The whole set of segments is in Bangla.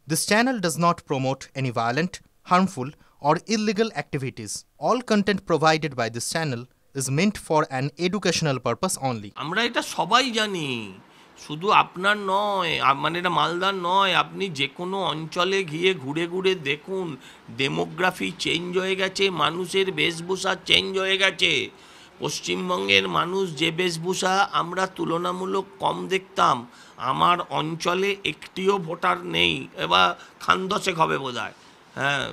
This channel does not promote any violent, harmful, or illegal activities. All content provided by this channel is meant for an educational purpose only. আমরা এটা সবাই জানি, শুধু আপনার নয়, মানে এটা মালদার নয়, আপনি যে কোনো অঞ্চলে গিয়ে ঘুরে ঘুরে দেখুন, ডেমোগ্রাফি চেঞ্জ হয়ে গেছে, মানুষের বেশভূষা চেঞ্জ হয়ে গেছে। পশ্চিমবঙ্গের মানুষ যে বেশভূষা আমরা তুলনামূলক কম দেখতাম, আমার অঞ্চলে একটিও ভোটার নেই, এবার খান দশেক হবে বোধ হয়, হ্যাঁ,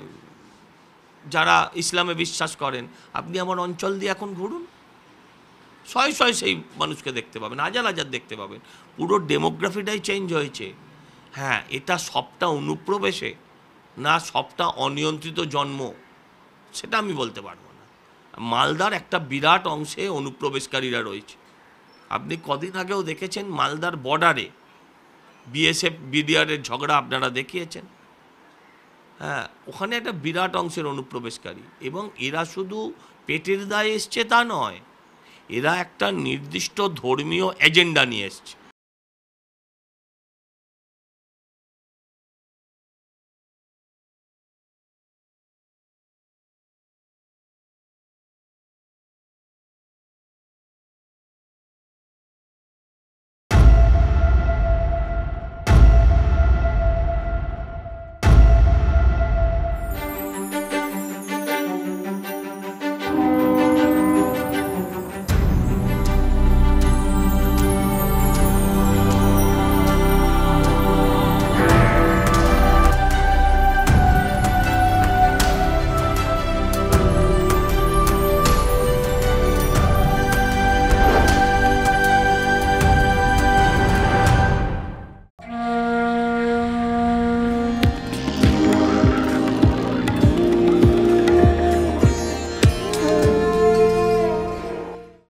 যারা ইসলামে বিশ্বাস করেন। আপনি আমার অঞ্চল দিয়ে এখন ঘুরুন, শয়ে শয়ে সেই মানুষকে দেখতে পাবেন, হাজার হাজার দেখতে পাবেন। পুরো ডেমোগ্রাফিটাই চেঞ্জ হয়েছে। হ্যাঁ, এটা সবটা অনুপ্রবেশে না সবটা অনিয়ন্ত্রিত জন্ম, সেটা আমি বলতে পারবো না। মালদার একটা বিরাট অংশে অনুপ্রবেশকারীরা রয়েছে। আপনি কদিন আগেও দেখেছেন মালদার বর্ডারে বিএসএফ বিডিআরের ঝগড়া আপনারা দেখিয়েছেন। হ্যাঁ, ওখানে একটা বিরাট অংশের অনুপ্রবেশকারী, এবং এরা শুধু পেটের দায়ে এসছে তা নয়, এরা একটা নির্দিষ্ট ধর্মীয় এজেন্ডা নিয়ে এসছে।